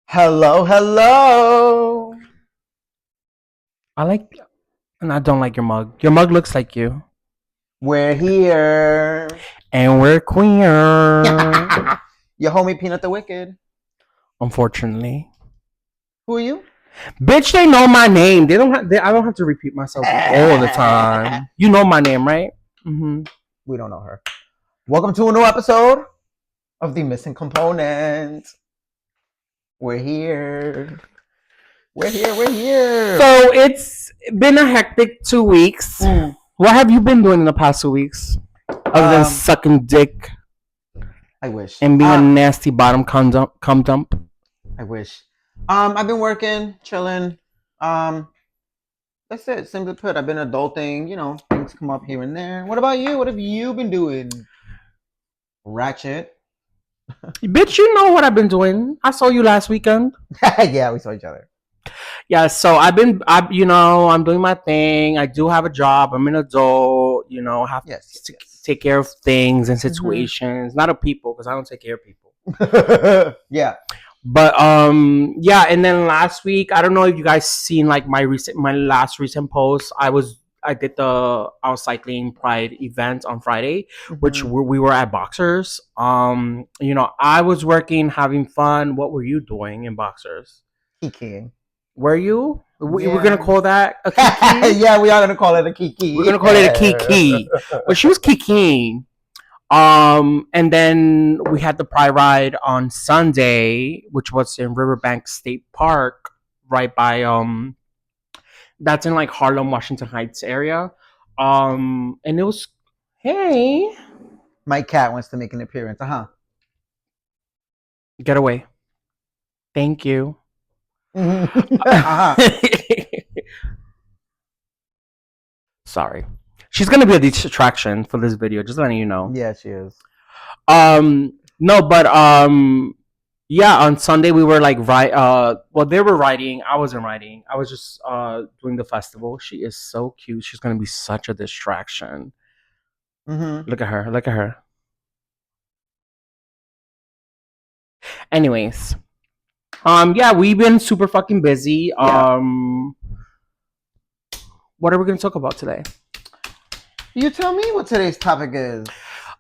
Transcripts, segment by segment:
Hello, hello. I like, and I don't like your mug. Your mug looks like you. We're here. And we're queer. Your homie Peanut the Wicked. Unfortunately. Who are you? Bitch, they know my name. I don't have to repeat myself all the time. You know my name, right? Mm-hmm. We don't know her. Welcome to a new episode of The Missing Component. We're here. We're here. We're here. So it's been a hectic 2 weeks. What have you been doing in the past 2 weeks? Other than sucking dick I wish. and being a nasty bottom cum dump? I wish. I've been working, chilling. That's it. Simply put, I've been adulting. Things come up here and there. What about you? What have you been doing? Ratchet. Bitch, you know what I've been doing. I saw you last weekend. Yeah, we saw each other. Yeah, so I'm doing my thing. I do have a job. I'm an adult. Have Yes. to take care of things and situations, not of people, because I don't take care of people. Yeah. But yeah. And then last week, I don't know if you guys seen like my last recent post. I was cycling Pride event on Friday, which we were at Boxers. I was working, having fun. What were you doing in Boxers? Kiki. Were you? We're gonna call that a kiki. Yeah, we are gonna call it a kiki. We're gonna call it a kiki. But she was kikiing. And then we had the Pride Ride on Sunday, which was in Riverbank State Park, right by that's in like Harlem, Washington Heights area. And it was, hey, my cat wants to make an appearance. get away. Thank you. Sorry. She's gonna be a distraction for this video, just letting you know. Yeah, she is. No, but yeah, on Sunday we were like they were riding, I wasn't riding. I was just doing the festival. She is so cute. She's gonna be such a distraction. Look at her. Look at her. Anyways. Yeah, we've been super fucking busy. Yeah. What are we gonna talk about today? You tell me what today's topic is.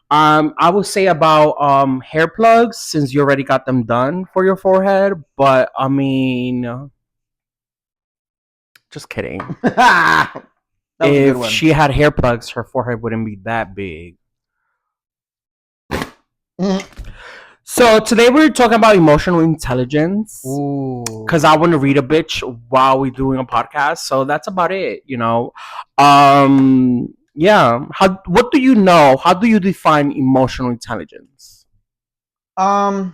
I would say about hair plugs, since you already got them done for your forehead, but I mean, just kidding. If she had hair plugs, her forehead wouldn't be that big. So today we're talking about emotional intelligence. Because I want to read a bitch while we're doing a podcast. So that's about it, Yeah. What do you know? How do you define emotional intelligence? How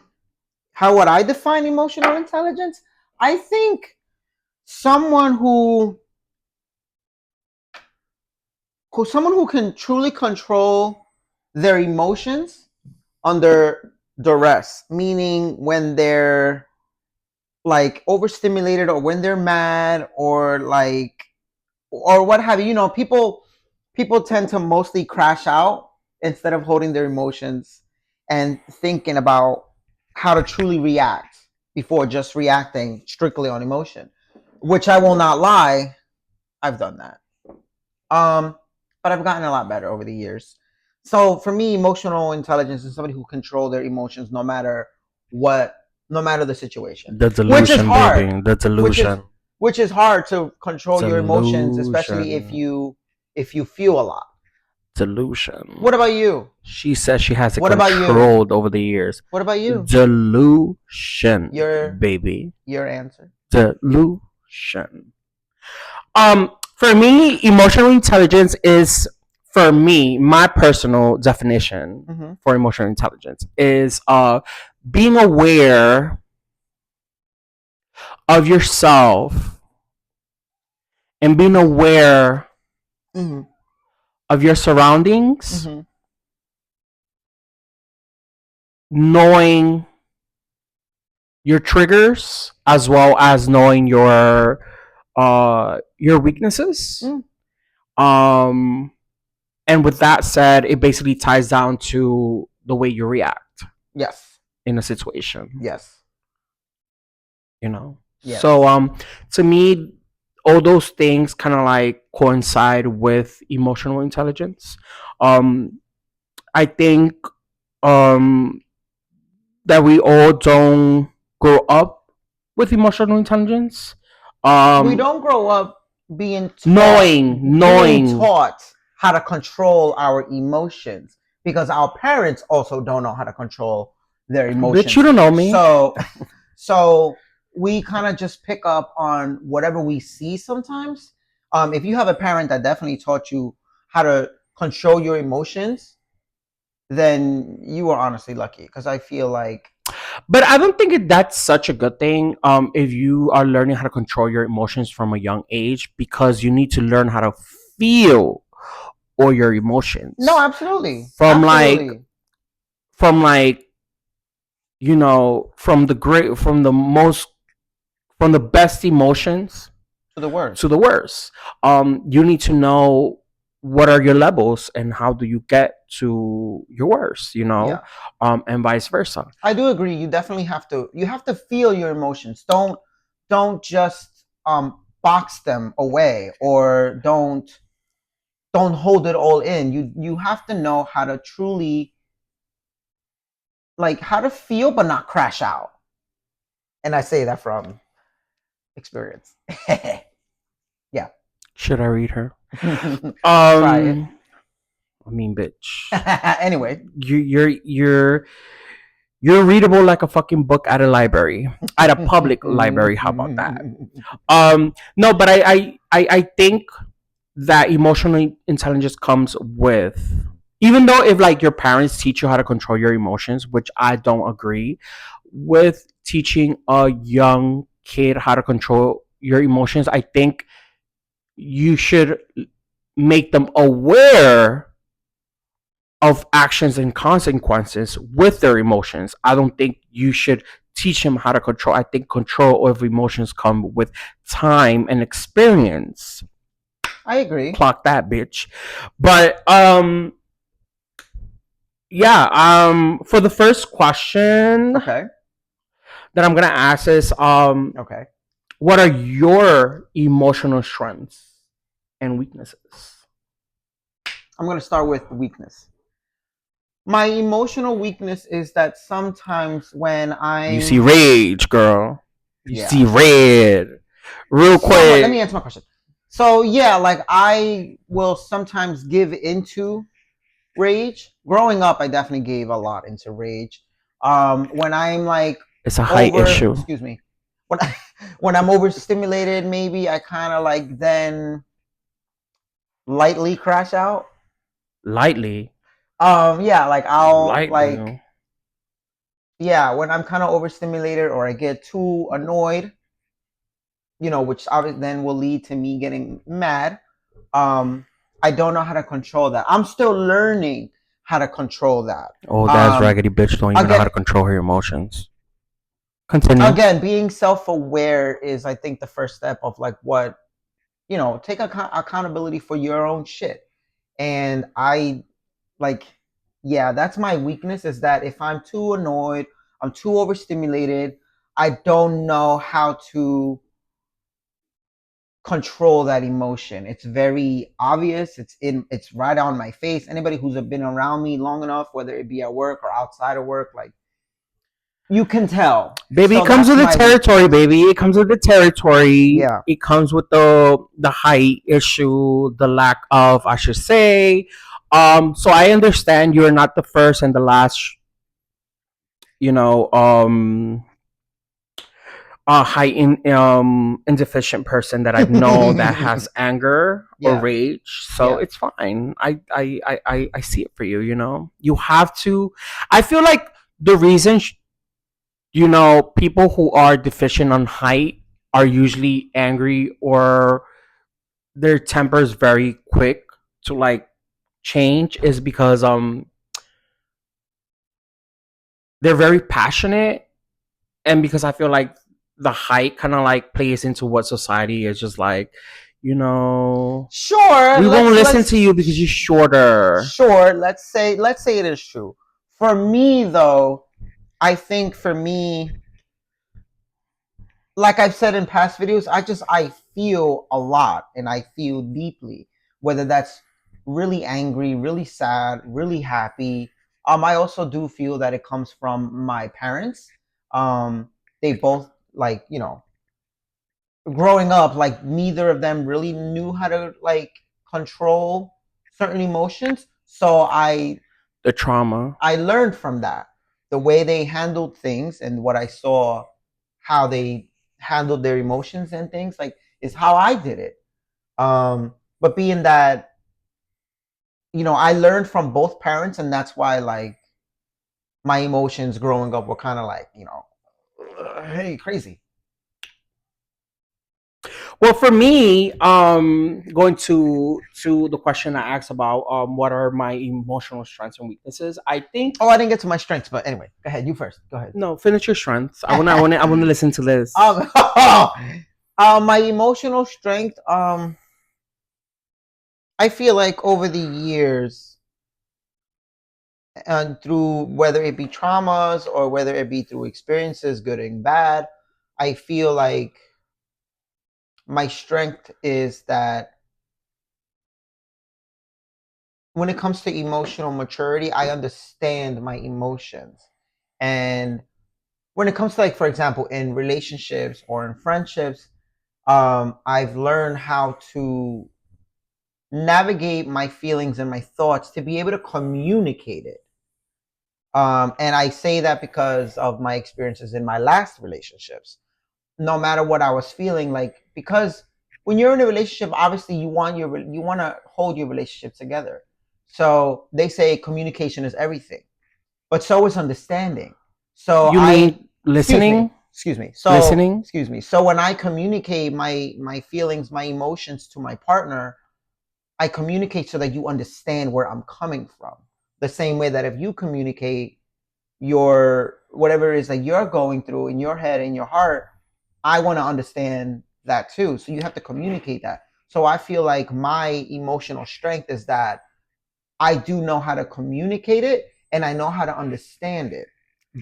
would I define emotional intelligence? I think someone who can truly control their emotions under duress, meaning when they're like overstimulated or when they're mad or what have you. People tend to mostly crash out instead of holding their emotions and thinking about how to truly react before just reacting strictly on emotion, which I will not lie, I've done that. But I've gotten a lot better over the years. So for me, emotional intelligence is somebody who controls their emotions no matter the situation. The delusion, which is hard. Baby. The delusion. Which is hard to control your emotions, especially if you feel a lot. Delusion. What about you? She says she has it controlled over the years. What about you? Delusion. Baby. Your answer. Delusion. For me, emotional intelligence is, for me, my personal definition for emotional intelligence is being aware of yourself and being aware of your surroundings, knowing your triggers as well as knowing your weaknesses. And with that said, it basically ties down to the way you react. Yes. In a situation. Yes. you know. So Yes. to me, all those things kind of like coincide with emotional intelligence. Um, I think um that we all don't grow up with emotional intelligence. We Um, don't grow up being taught being knowing, taught how to control our emotions because our parents also don't know how to control their bitch, you emotions. don't know me. So we kind of just pick up on whatever we see sometimes. If you have a parent that definitely taught you how to control your emotions, then you are honestly lucky because I feel like But I don't think that's such a good thing. If you are learning how to control your emotions from a young age, because you need to learn how to feel all your no, emotions absolutely, from like absolutely, from like from the great from the best emotions to the to worst. the worst. You need to know what are your levels and how do you get to your worst, Yeah. and vice versa. I do agree. You definitely have to feel your emotions. Don't just box them away or don't hold it all in. You have to know how to truly like how to feel but not crash out. And I say that from experience. Yeah. Should I read her? Try it. Um, I mean, bitch, Anyway. you, you're readable like a fucking book at a library, at a public library. How about that? No, but I think that emotional intelligence comes with, even though if like your parents teach you how to control your emotions, which I don't agree with teaching a young kid how to control your emotions. I think you should make them aware of actions and consequences with their emotions. I don't think you should teach them how to control. I think control of emotions come with time and experience. I agree. Clock that, bitch. But yeah, for the first question Okay. that I'm gonna ask is Okay. what are your emotional strengths and weaknesses? I'm going to start with weakness. My emotional weakness is that sometimes when You see I'm rage, girl. You see yeah, red. Real somewhat let me quick. answer my question. So yeah, like I will sometimes give into rage. Growing up, I definitely gave a lot into rage. When I'm like It's a height over, issue. excuse me, when when I'm overstimulated, maybe I kind of like then lightly crash out. Lightly. Yeah, like I'll like Lightly. yeah, when I'm kind of overstimulated or I get too annoyed, which obviously then will lead to me getting mad. Um, I don't know how to control that. I'm still learning how to control that. Oh, that's Um, raggedy bitch don't even know how again, to control her emotions. Continue. again, being self-aware is, I think, the first step of like what take accountability for your own shit. And I like, yeah, that's my weakness is that if I'm too annoyed, I'm too overstimulated, I don't know how to control that emotion. It's very obvious. It's right on my face. Anybody who's been around me long enough, whether it be at work or outside of work, like you can tell. Baby, it So comes that's with the my territory, weakness. baby. It comes with the territory. Yeah. It comes with the height issue, the lack of, I should say. So I understand you're not the first and the last, you know, height insufficient person that I've known that has anger or Yeah. rage. So Yeah. it's fine. I see it for you. You have to. I feel like the reason people who are deficient on height are usually angry or their temper is very quick to like change is because they're very passionate, and because I feel like the height kind of like plays into what society is just like, you know, Sure. we won't listen to Let's you because you're shorter. sure. Let's say it is true. For me though, I think for me like I've said in past videos, I feel a lot and I feel deeply, whether that's really angry, really sad, really happy. I also do feel that it comes from my parents. They both, like, growing up, like neither of them really knew how to, like, control certain emotions. So The trauma. I learned from that, the way they handled things, and what I saw, how they handled their emotions and things, like, is how I did it. But being that, I learned from both parents, and that's why, like, my emotions growing up were kind of like, hey, crazy. Well, for me, going to the question I asked about, what are my emotional strengths and weaknesses? I think Oh, I didn't get to my strengths, but anyway, go ahead. You first. Go ahead. no, finish your strengths. I wanna listen to this. um, my emotional strength. I feel like over the years, and through whether it be traumas or whether it be through experiences, good and bad, I feel like my strength is that when it comes to emotional maturity, I understand my emotions. And when it comes to, like, for example, in relationships or in friendships, I've learned how to navigate my feelings and my thoughts to be able to communicate it. And I say that because of my experiences in my last relationships. No matter what I was feeling, like, because when you're in a relationship, obviously you want to hold your relationship together. So they say communication is everything, but so is understanding. So You I mean listening? excuse me. So Listening? excuse me. So when I communicate my feelings, my emotions to my partner, I communicate so that you understand where I'm coming from. The same way that if you communicate your whatever it is that you're going through in your head, in your heart, I want to understand that too. So you have to communicate that. So I feel like my emotional strength is that I do know how to communicate it and I know how to understand it.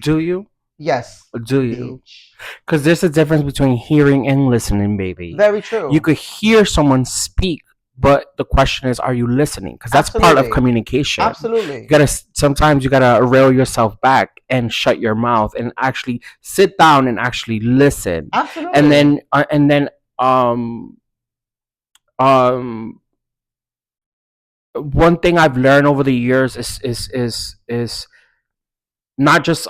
Do you? Yes, Do you? bitch. Because there's a difference between hearing and listening, baby. Very You true. could hear someone speak, but the question is, are you listening? Because that's part of Absolutely. communication. You Absolutely. gotta sometimes you gotta reel yourself back and shut your mouth and actually sit down and actually listen, and Absolutely. then um um one thing I've learned over the years is not just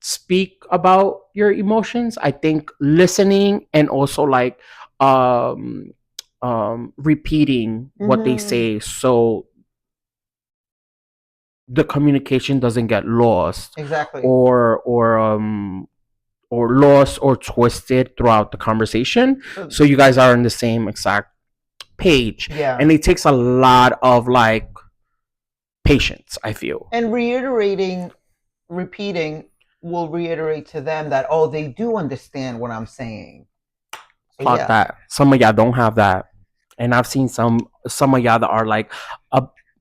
speak about your emotions. I think listening and also like um repeating what they Mm-hmm. say, so the communication doesn't get lost Exactly. or lost or twisted throughout the conversation, So, so you guys are on the same exact page. yeah. And it takes a lot of like patience, I feel. And repeating will reiterate to them that, oh, they do understand what I'm saying. So Clock yeah. that. Some of y'all don't have that, and I've seen some of y'all that are like,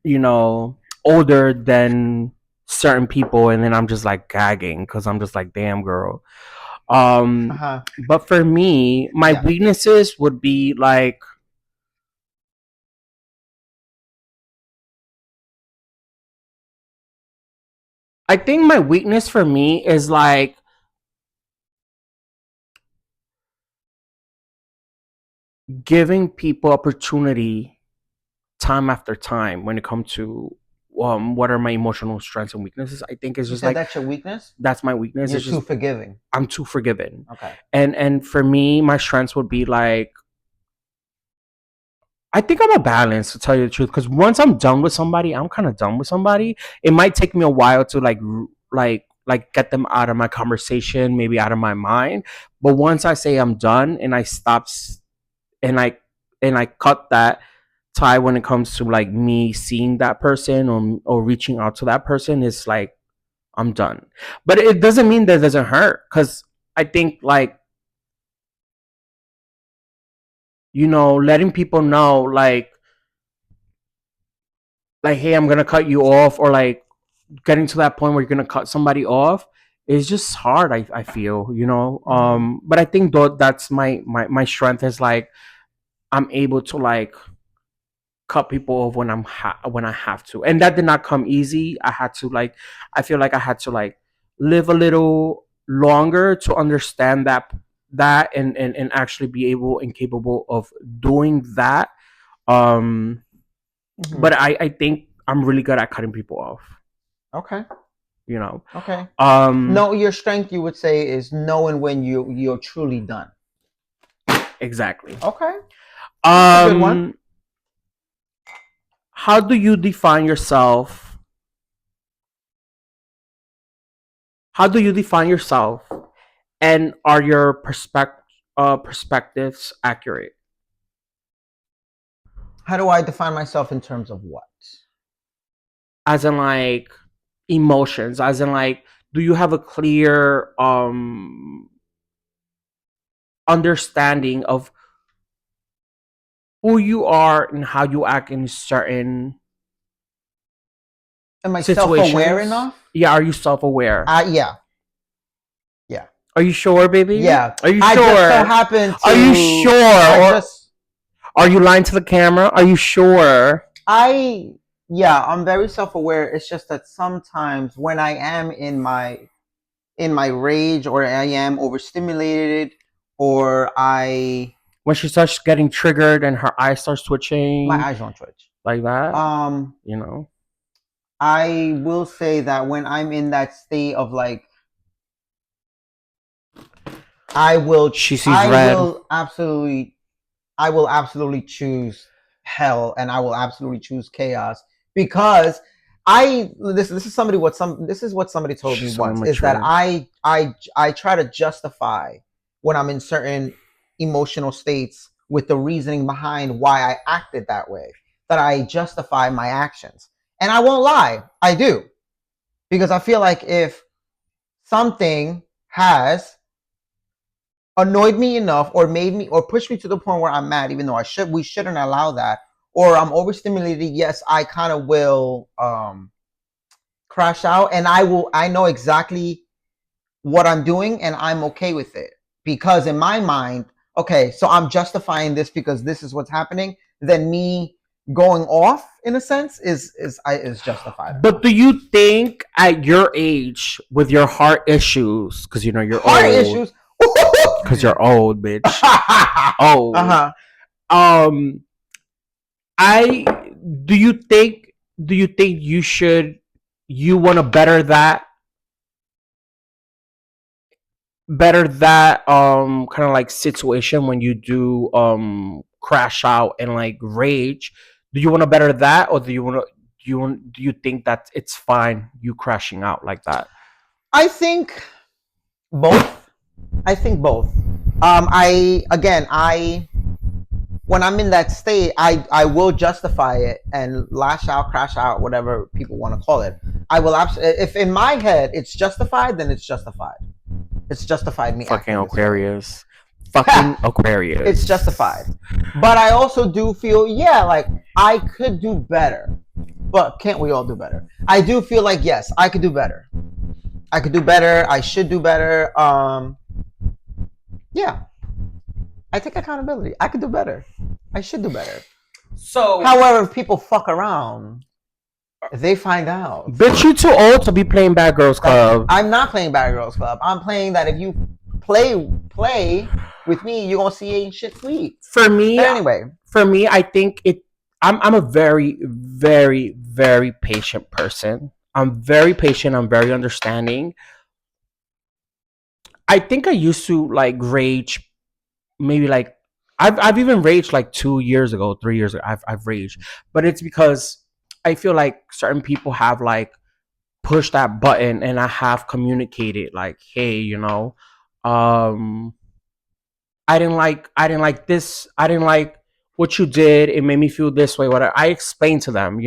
you know, older than certain people, and then I'm just like gagging because I'm just like, damn, girl. Uh huh. But for me, my Yeah. weaknesses would be like, I think my weakness for me is like giving people opportunity time after time when it comes to what are my emotional strengths and weaknesses. I think it's You just said like that's your weakness. that's my weakness. You're It's too just forgiving. I'm too forgiving. Okay. And for me, my strengths would be like, I think I'm a balance, to tell you the truth, because once I'm done with somebody, I'm kind of done with somebody. It might take me a while to like get them out of my conversation, maybe out of my mind. But once I say I'm done and I stop and I cut that tie when it comes to like me seeing that person or reaching out to that person, it's like I'm done. But it doesn't mean that it doesn't hurt, because I think like, letting people know like, hey, I'm gonna cut you off, or like getting to that point where you're gonna cut somebody off, it's just hard. I feel, Mm-hmm. but I think though that's my strength is like I'm able to like cut people off when when I have to, and that did not come easy. I had to like, I feel like I had to like live a little longer to understand that and actually be able and capable of doing that. Um, Mm-hmm. but I think I'm really good at cutting people off. Okay. You know. Okay. Um, No, your strength, you would say, is knowing when you're truly done. exactly. Okay, that's a good one. Um, how do you define yourself? How do you define yourself? And are your perspectives accurate? How do I define myself in terms of what? As in like emotions, as in like do you have a clear understanding of who you are and how you act in certain Am I self-aware situations? enough? Yeah, are you self-aware? Yeah, yeah, Are you sure, baby? yeah. Are you I just so sure? happen Are you to. sure? I Or just. are you lying to the camera? Are you sure? I. Yeah, I'm very self-aware. It's just that sometimes when I am in my rage, or I am overstimulated, or I When she starts getting triggered and her eyes start my twitching eyes don't twitch. like that, Um, you know, I will say that when I'm in that state of like, I will, she sees I red. will absolutely, I will absolutely choose hell, and I will absolutely choose chaos, because this is somebody what some this is what somebody told me She's so once, is that immature. I try to justify when I'm in certain emotional states with the reasoning behind why I acted that way, that I justify my actions, and I won't lie, I do, because I feel like if something has annoyed me enough, or made me, or pushed me to the point where I'm mad, even though we shouldn't allow that, or I'm overstimulated, yes, I kind of will crash out, and I know exactly what I'm doing, and I'm okay with it, because in my mind, okay, so I'm justifying this because this is what's happening, then me going off in a sense is justified But enough. do you think at your age, with your heart issues, because you're Heart old, issues. because you're old, bitch, old. Uh-huh. Um, I do you think you should you want to better that kind of like situation when you do crash out and like rage? Do you want to better that, or do you think that it's fine you crashing out like that? I think both. I think both. I again, I when I'm in that state, I will justify it and lash out, crash out, whatever people want to call it. I will absolutely. If in my head it's justified, then it's justified. It's justified me Fucking acting this way. Aquarius. Fucking It's Aquarius. justified. But I also do feel, yeah, like I could do better. But can't we all do better? I do feel like, yes, I could do better. I could do better. I should do better. Yeah, I take accountability. I could do better. I should do better. So, However, if people fuck around, if they find out bitch, you too old to be playing Bad Girls that Club. I'm not playing Bad Girls Club, I'm playing that if you play with me, you're gonna see ain't shit sweet. For me, But anyway, I think I'm a very, very, very patient person. I'm very patient. I'm very understanding. I think I used to like rage, maybe like I've even raged like 2 years ago, 3 years ago. I've raged, but it's because I feel like certain people have like pushed that button, and I have communicated like, hey, um, I didn't like this. I didn't like what you did. It made me feel this way. Whatever. I explained to them,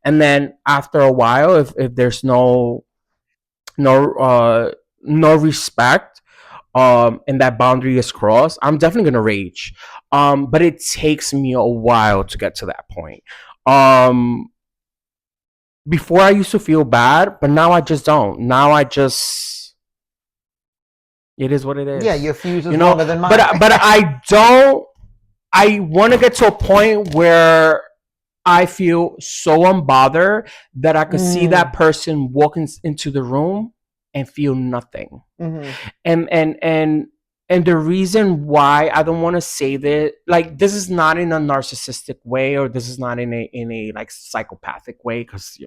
and then after a while, if there's no no respect, and that boundary is crossed, I'm definitely gonna rage. But it takes me a while to get to that point. Um, Before I used to feel bad, but now I just don't. Now I just It is what it Yeah, is. your fuse is You know, longer than but mine. I don't. I want to get to a point where I feel so unbothered that I could see that Mm. person walking into the room and feel nothing. Mm-hmm. And and the reason why I don't want to say that, like, this is not in a narcissistic way, or this is not in a like psychopathic way, because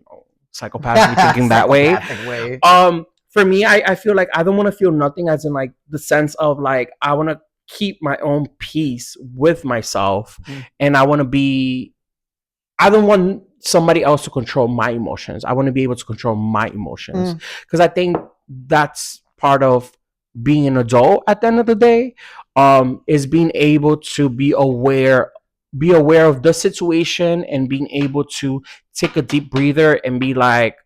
psychopaths be thinking that way. Psychopathic way. For me, I feel like I don't want to feel nothing, as in like the sense of like I want to keep my own peace with myself, Mm. and I don't want somebody else to control my emotions. I want to be able to control my emotions, Mm. because I think that's part of being an adult at the end of the day, is being able to be aware of the situation, and being able to take a deep breather and be like,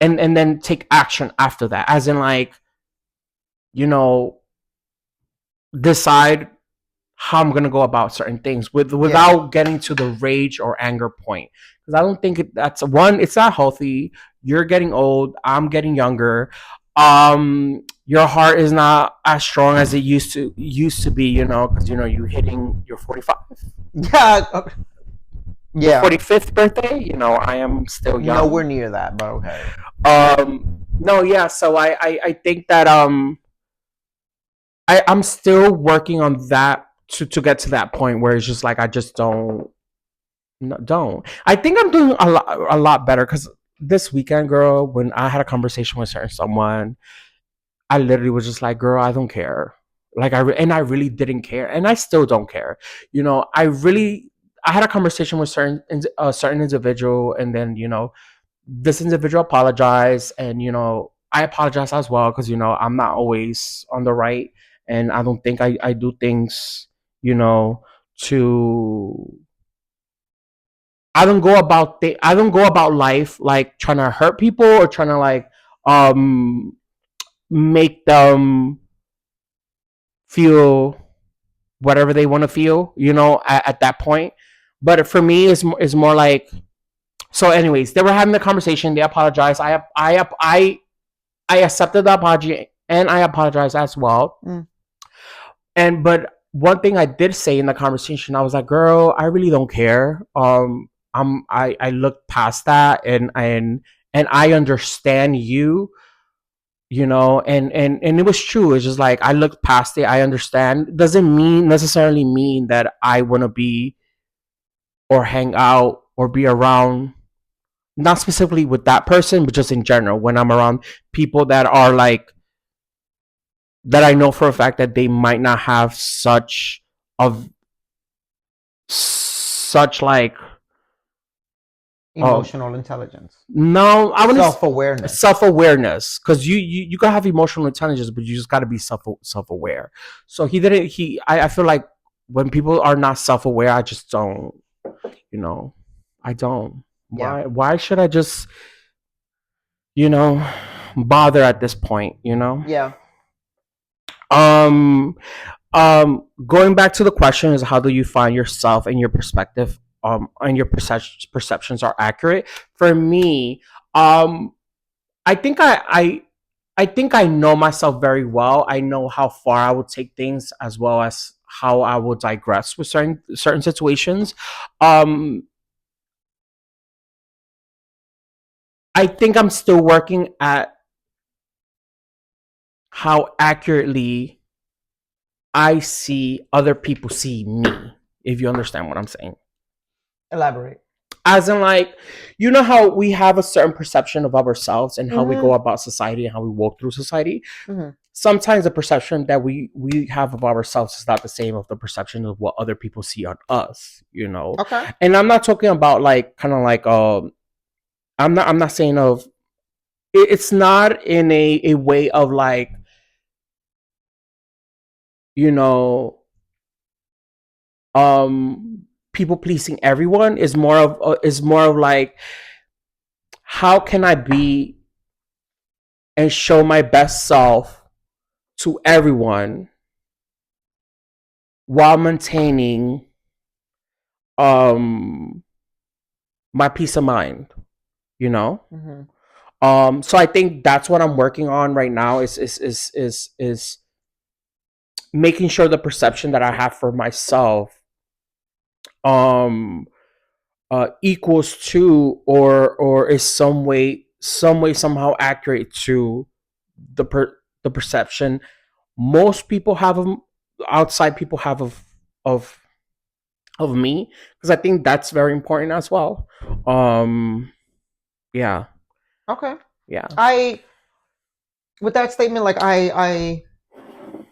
and then take action after that, as in like, you know decide how I'm gonna go about certain things Yeah. without getting to the rage or anger point. Because I don't think that's one. It's not healthy. You're getting old. I'm getting younger. Your heart is not as strong as it used to be. Because you hitting your 45, Yeah. your Yeah. 45th birthday. I am still Nowhere young. near that, but okay. No, yeah. So I think that I'm still working on that to get to that point where it's just like I just don't. No, don't. I think I'm doing a lot better, because this weekend, girl, when I had a conversation with certain someone, I literally was just like, "Girl, I don't care." Like I really didn't care, and I still don't care. I had a conversation with a certain individual, and then this individual apologized, and I apologize as well, because I'm not always on the right, and I don't think I do things you know to I don't go about life like trying to hurt people, or trying to like um make them feel whatever they want to feel, at that point. But for me, it's more like, so. Anyways, they were having the conversation. They apologized. I accepted the apology, and I apologized as well. Mm. But one thing I did say in the conversation, I was like, "Girl, I really don't care. I looked past that, and I understand you, and it was true. It's just like I looked past it. I understand. Doesn't necessarily mean that I want to be or hang out or be around, not specifically with that person, but just in general, when I'm around people that are like, that I know for a fact that they might not have of such like, oh, Emotional intelligence. no, I want Self to awareness. self awareness, because you gotta have emotional intelligence, but you just gotta be self aware. So he didn't. I feel like when people are not self aware, I just don't. You know, I don't. Yeah. Why should I just you know bother at this point? Yeah. Um, Going back to the question, is how do you find yourself and your perspective, and your perceptions are accurate? For me, I think I think I know myself very well. I know how far I would take things, as well as how I would digress with certain situations. Um, I think I'm still working at how accurately I see other people see me. If you understand what I'm saying. Elaborate. As in, like, how we have a certain perception of ourselves, and how we go Mm-hmm. about society, and how we walk through society. Mm-hmm. Sometimes the perception that we have of ourselves is not the same of the perception of what other people see on us. Okay. And I'm not talking about like, kind of like, I'm not saying of it's not in a way of like, you know people pleasing everyone. Is more of like, how can I be and show my best self to everyone, while maintaining um my peace of mind, you know? Mm-hmm. So I think that's what I'm working on right now is making sure the perception that I have for myself um equals to or is some way somehow accurate to the perception most people have of outside people have of of me, because I think that's very important as well. Um yeah, Okay. yeah. I with that statement, like I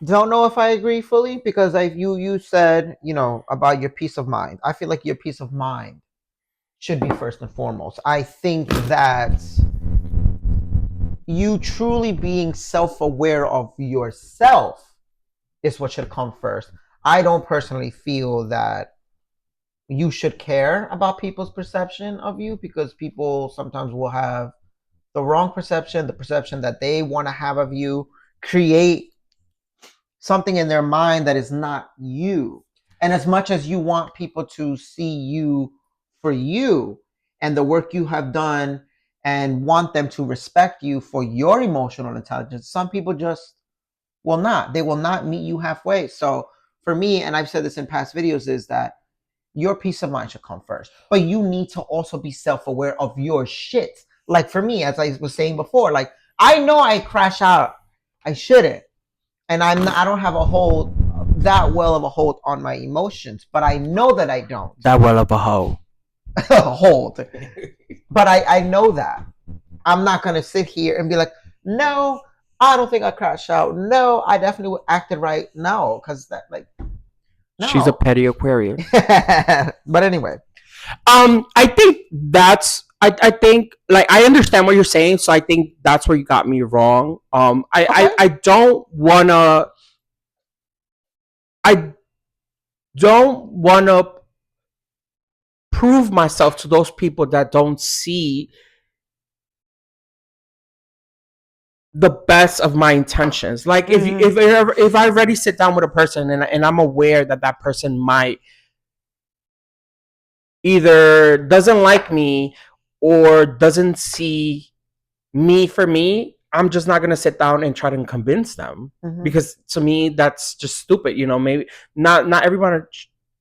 don't know if I agree fully because you said, about your peace of mind. I feel like your peace of mind should be first and foremost. I think that you truly being self-aware of yourself is what should come first. I don't personally feel that you should care about people's perception of you because people sometimes will have the wrong perception, the perception that they want to have of you, create something in their mind that is not you. And as much as you want people to see you for you and the work you have done and want them to respect you for your emotional intelligence, some people just will not. They will not meet you halfway. So for me, and I've said this in past videos, is that your peace of mind should come first. But you need to also be self-aware of your shit. Like for me, as I was saying before, like I know I crash out. I shouldn't, and I don't have a hold that well of a hold on my emotions, but I know that I don't That well of a hoe. hold. But I know that I'm not gonna sit here and be like, no, I don't think I crashed out. No, I definitely acted right. No, because that like She's a no. petty Aquarius. But anyway, I think I think like I understand what you're saying, so I think that's where you got me wrong. okay. I I don't wanna prove myself to those people that don't see the best of my intentions. Like Mm-hmm. if I already sit down with a person and I'm aware that that person might either doesn't like me or doesn't see me for me, I'm just not gonna sit down and try to convince them, Mm-hmm. because to me that's just stupid. Maybe not everyone,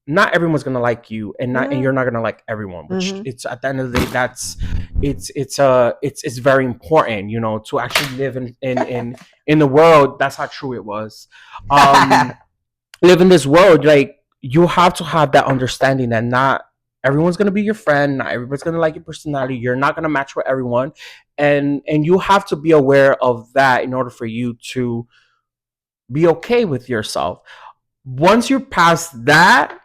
not everyone's gonna like you, and Mm-hmm. you're not gonna like everyone. Which Mm-hmm. it's at the end of the day, that's it's very important, to actually live in the world. That's how true it was. Um, live in this world, like you have to have that understanding that not everyone's gonna be your friend, not everybody's gonna like your personality, you're not gonna match with everyone, and you have to be aware of that in order for you to be okay with yourself. Once you're past that,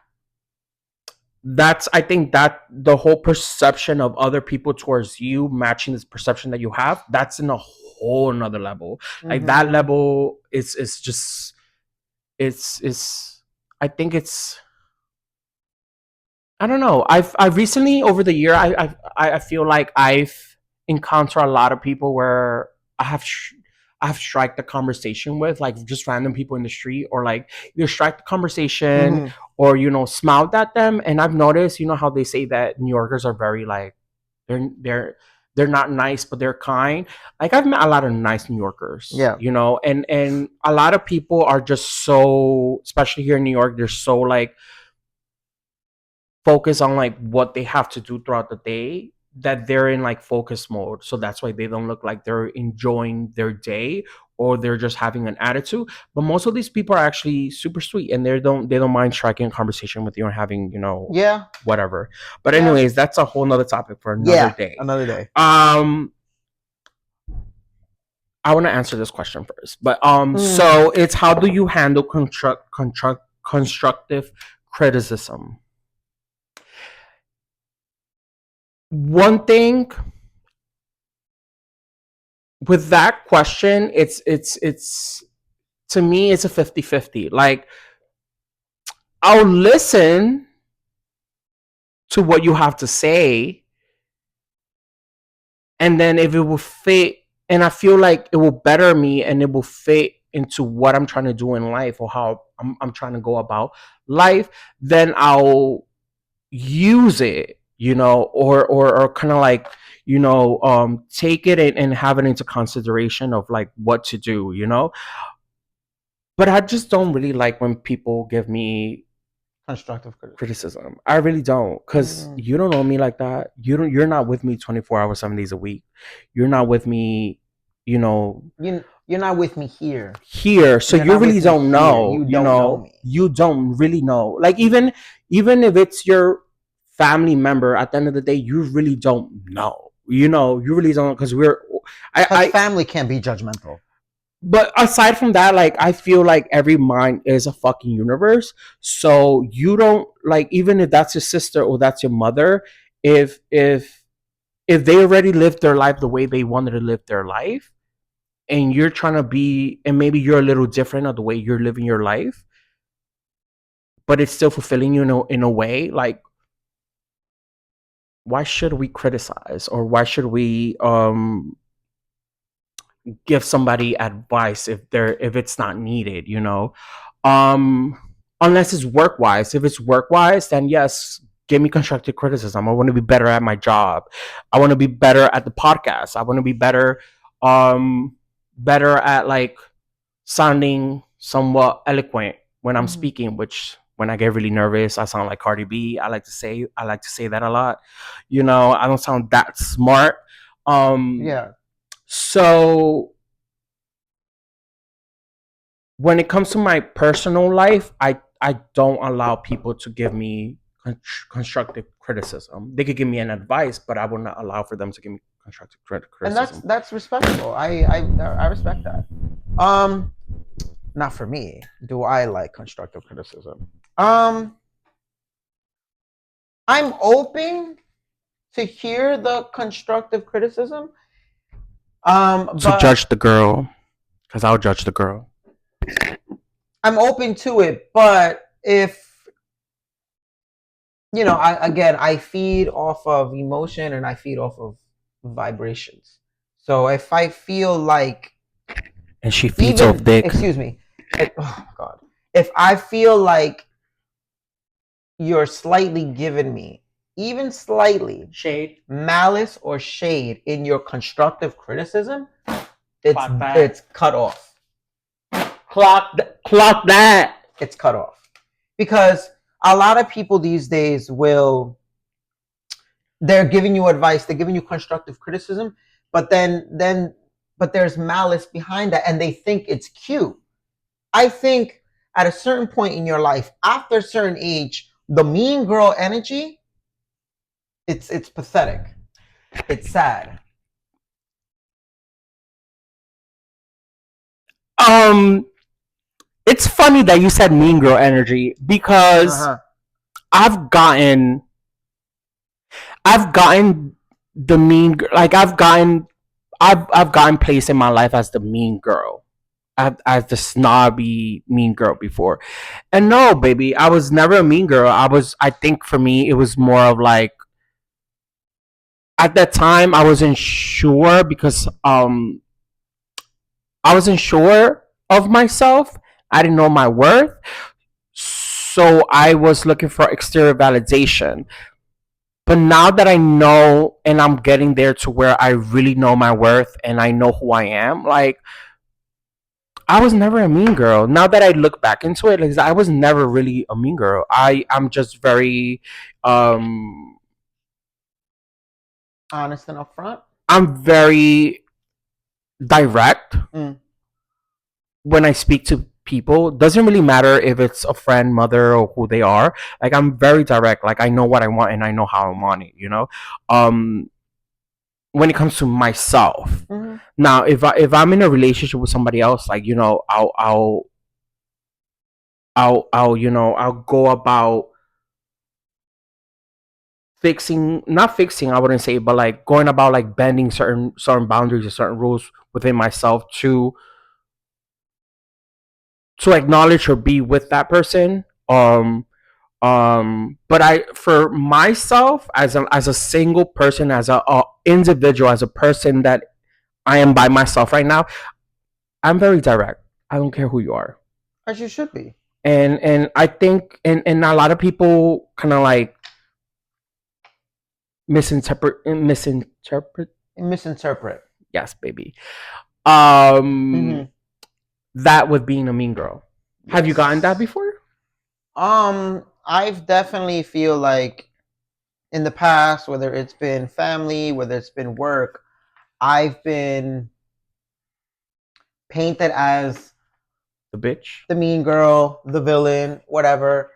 that's I think that the whole perception of other people towards you matching this perception that you have, that's in a whole another level. Like that Mm-hmm. level is just it's I think it's I don't know. I've recently over the year I feel like I've encountered a lot of people where I have I have strike the conversation with, like just random people in the street, or like either strike the conversation Mm-hmm. or smiled at them. And I've noticed, how they say that New Yorkers are very like they're they're not nice but they're kind. Like I've met a lot of nice New Yorkers, Yeah. and a lot of people are just so, especially here in New York, they're so like focus on like what they have to do throughout the day, that they're in like focus mode, so that's why they don't look like they're enjoying their day, or they're just having an attitude. But most of these people are actually super sweet, and they don't mind striking a conversation with you and having Yeah. whatever. But Yeah. anyways, that's a whole nother topic for another Yeah. day. Another day. I want to answer this question first, but Mm. so it's, how do you handle constructive criticism? One thing with that question, it's to me it's a 50-50. Like I'll listen to what you have to say, and then if it will fit, and I feel like it will better me and it will fit into what I'm trying to do in life, or how I'm trying to go about life, then I'll use it. or kind of like, take it and have it into consideration of like what to do. But I just don't really like when people give me Constructive criticism. criticism. I really don't, because you don't know me like that. You're not with me 24 hours, 7 days a week. You're not with me, you know, You're not with me here. here. So You're you not really with me don't here. know. You don't know me. You don't really know. Like even if it's your family member, at the end of the day, you really don't know. You really don't, because Because I family can't be judgmental. but aside from that, like, I feel like every mind is a fucking universe. So you don't, like, even if that's your sister or that's your mother, if they already lived their life the way they wanted to live their life, and you're trying to be, and maybe you're a little different of the way you're living your life, but it's still fulfilling you in a way, like, why should we criticize, or why should we give somebody advice if it's not needed. um Unless it's work wise. If it's work wise, then yes, give me constructive criticism. I want to be better at my job. I want to be better at the podcast. I want to be better at, like, sounding somewhat eloquent when I'm speaking, which, when I get really nervous, I sound like Cardi B. I like to say that a lot. I don't sound that smart. Yeah. So when it comes to my personal life, I don't allow people to give me constructive criticism. They could give me an advice, but I will not allow for them to give me constructive And criticism. that's respectable. I respect that. Um, Not for me. Do I like constructive criticism? I'm open to hear the constructive criticism. To But judge the girl, because I'll judge the girl. I'm open to it. But if I feed off of emotion and I feed off of vibrations. So if I feel like, And she feeds off dick. excuse me, oh God, if I feel like you're slightly giving me, even slightly, Shade. malice or shade in your constructive criticism, it's cut off. Clock that. It's cut off. Because a lot of people these days they're giving you advice, they're giving you constructive criticism, but but there's malice behind that and they think it's cute. I think at a certain point in your life, after a certain age, the mean girl energy, it's pathetic. It's sad. Um, it's funny that you said mean girl energy, because I've gotten, I've gotten the like, I've gotten placed in my life as the mean girl, as the snobby mean girl before. And no, baby, I was never a mean girl. I think for me, it was more of like, at that time, I wasn't sure, because I wasn't sure of myself. I didn't know my worth. So I was looking for exterior validation. But now that I know, and I'm getting there to where I really know my worth and I know who I am, like, I was never a mean girl. Now that I look back into it, like, I was never really a mean girl. I'm just very um Honest and upfront. I'm very direct when I speak to people. Doesn't really matter if it's a friend, mother, or who they are. Like, I'm very direct. Like, I know what I want and I know how I want it. When it comes to myself. Now, if I'm in a relationship with somebody else, like, I'll go about fixing, not fixing, I wouldn't say, but like going about, like, bending certain boundaries or certain rules within myself to acknowledge or be with that person. But I, for myself, as a single person, as a individual, as a person that I am by myself right now, I'm very direct. I don't care who you are. As you should be. And I think, and a lot of people kind of like misinterpret. Misinterpret. Yes, baby. Um, Hmm. that with being a mean girl. Have you gotten that Yes. before? I've definitely feel like in the past, whether it's been family, whether it's been work, I've been painted as The bitch. the mean girl, the villain, whatever.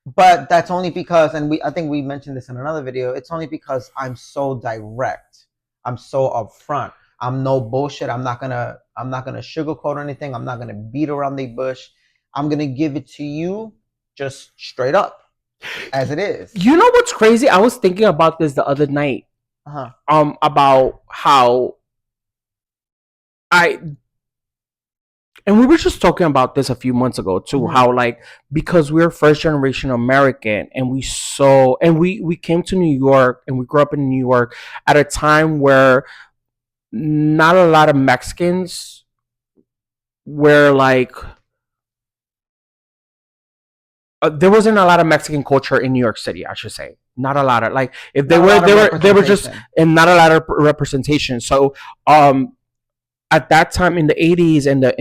But that's only because, and I think we mentioned this in another video. It's only because I'm so direct. I'm so upfront. I'm no bullshit. I'm not gonna sugarcoat anything. I'm not gonna beat around the bush. I'm gonna give it to you just straight up as it is. You know what's crazy? I was thinking about this the other night. Uh huh. About how I and we were just talking about this a few months ago too. Hmm. How like because we're first generation American and we came to New York and we grew up in New York at a time where not a lot of Mexicans were like there wasn't a lot of Mexican culture in New York City, I should say. Not a lot of like if they Not a were lot of they were just representation. and not a lot of representation. So um at that time in the 80s and the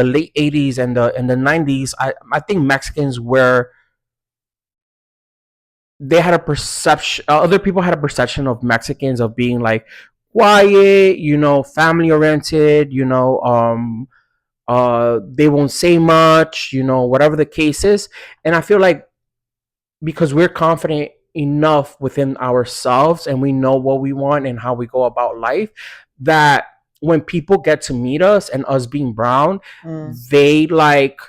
late 80s and the 90s, I think Mexicans were they had a perception other people had a perception of Mexicans of being like quiet, family oriented, they won't say much, whatever the case is. And I feel like because we're confident enough within ourselves and we know what we want and how we go about life that when people get to meet us and us being brown, Mm, they like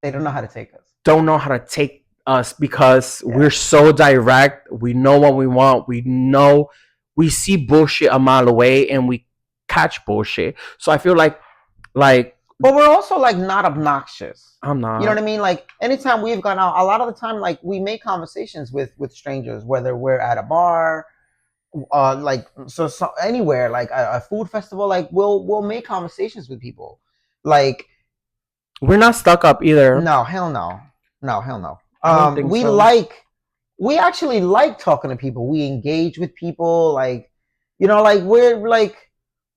they don't know how to take us. don't know how to take us because we're Yeah. so direct. We know what we want. We know we see bullshit a mile away and we catch bullshit. So I feel like But we're also like not obnoxious. I'm You know what not. I mean? Like anytime we've gone out, a lot of the time, like we make conversations with strangers, whether we're at a bar, like so anywhere, like a food festival, like we'll make conversations with people. Like We're not stuck up either. no, hell no, no, hell no. I don't think We so. like we actually like talking to people. We engage with people, like like we're like,